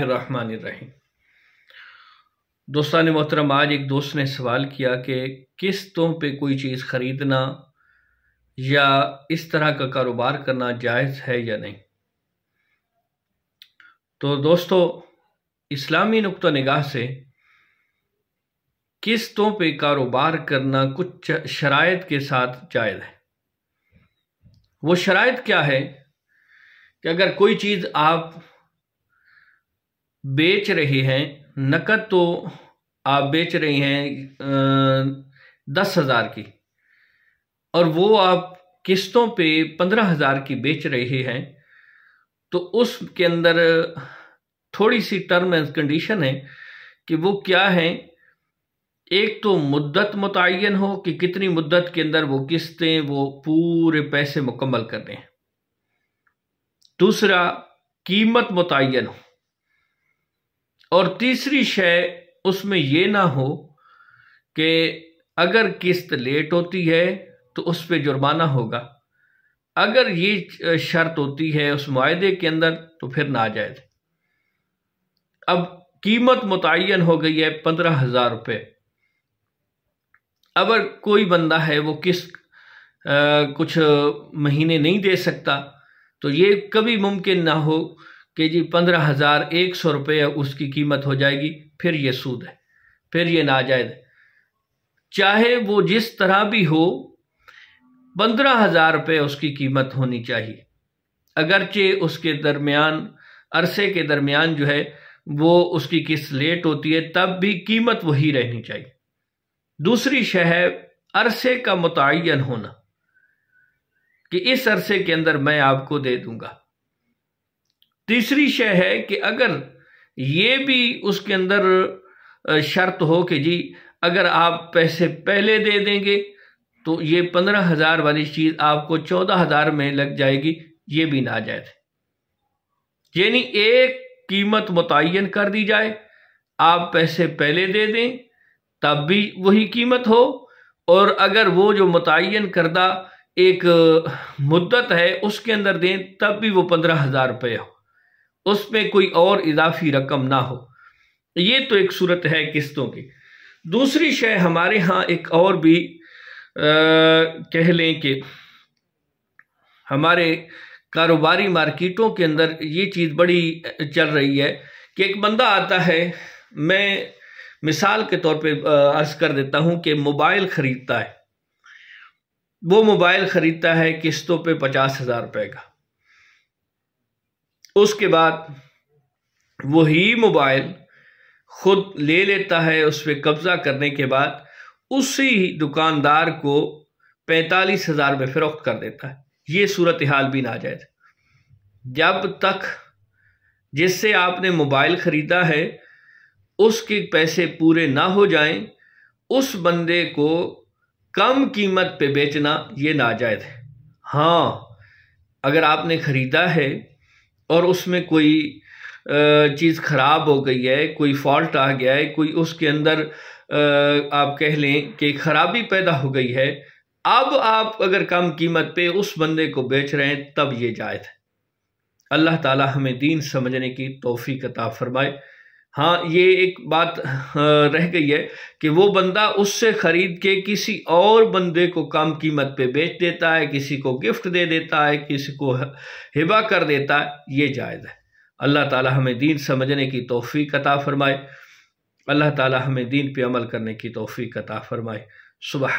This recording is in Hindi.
बिस्मिल्लाहिर्रहमानिर्रहीम। दोस्तान मोहतरम, आज एक दोस्त ने सवाल किया कि किस्तों पे कोई चीज़ ख़रीदना या इस तरह का कारोबार करना जायज़ है या नहीं। तो दोस्तों, इस्लामी नुक्ता निगाह से किस्तों पे कारोबार करना कुछ शराइत के साथ जायज़ है। वो शराइत क्या है कि अगर कोई चीज़ आप बेच रहे हैं, नकद तो आप बेच रहे हैं 10,000 की, और वो आप किस्तों पे 15,000 की बेच रहे हैं, तो उसके अंदर थोड़ी सी टर्म एंड कंडीशन है कि वो क्या है। एक तो मुद्दत मुतय्यन हो कि कितनी मुद्दत के अंदर वो किस्तें वो पूरे पैसे मुकम्मल कर दें। दूसरा, कीमत मुतय्यन हो। और तीसरी शय उसमें ये ना हो कि अगर किस्त लेट होती है तो उस पर जुर्माना होगा। अगर ये शर्त होती है उस मुआहदे के अंदर तो फिर नाजायज़। अब कीमत मुतय्यन हो गई है 15,000 रुपये। अगर कोई बंदा है वो किस्त कुछ महीने नहीं दे सकता, तो ये कभी मुमकिन ना हो कि जी 15,100 रुपये उसकी कीमत हो जाएगी, फिर ये सूद है, फिर ये नाजायज़ है। चाहे वो जिस तरह भी हो, 15,000 रुपये उसकी कीमत होनी चाहिए। अगरचे उसके दरमियान अरसे के दरमियान जो है वो उसकी किस्त लेट होती है, तब भी कीमत वही रहनी चाहिए। दूसरी शय है अरसे का मुतय्यन होना कि इस अरसे के अंदर मैं आपको दे दूंगा। तीसरी शय है कि अगर ये भी उसके अंदर शर्त हो कि जी अगर आप पैसे पहले दे देंगे तो ये 15,000 वाली चीज़ आपको 14,000 में लग जाएगी, ये भी नाजायज़ है। यानी एक कीमत मुतय्यन कर दी जाए, आप पैसे पहले दे दें तब भी वही कीमत हो, और अगर वो जो मुतय्यन करदा एक मुद्दत है उसके अंदर दें तब भी वो 15,000 रुपये हो, उसमें कोई और इजाफी रकम ना हो। ये तो एक सूरत है किस्तों की। दूसरी शय हमारे यहाँ एक और भी कह लें कि हमारे कारोबारी मार्केटों के अंदर ये चीज़ बड़ी चल रही है कि एक बंदा आता है, मैं मिसाल के तौर पे अर्ज कर देता हूँ कि मोबाइल ख़रीदता है। वो मोबाइल ख़रीदता है किस्तों पे 50,000 रुपये का। उसके बाद वही मोबाइल खुद ले लेता है, उस पर कब्ज़ा करने के बाद उसी दुकानदार को 45,000 में फ़रोख्त कर देता है। ये सूरत हाल भी नाजायज़। जब तक जिससे आपने मोबाइल ख़रीदा है उसके पैसे पूरे ना हो जाएं, उस बंदे को कम कीमत पे बेचना ये नाजायज़ है। हाँ, अगर आपने ख़रीदा है और उसमें कोई चीज़ ख़राब हो गई है, कोई फॉल्ट आ गया है, कोई उसके अंदर आप कह लें कि खराबी पैदा हो गई है, अब आप अगर कम कीमत पे उस बंदे को बेच रहे हैं तब ये जायज़ है। अल्लाह ताला हमें दीन समझने की तौफीक अता फरमाए। हाँ, ये एक बात रह गई है कि वो बंदा उससे ख़रीद के किसी और बंदे को कम कीमत पे बेच देता है, किसी को गिफ्ट दे देता है, किसी को हिबा कर देता है, ये जायज़ है। अल्लाह ताला हमें दीन समझने की तौफीक अता फरमाए। अल्लाह ताला हमें दीन पे अमल करने की तौफीक अता फरमाए। सुबह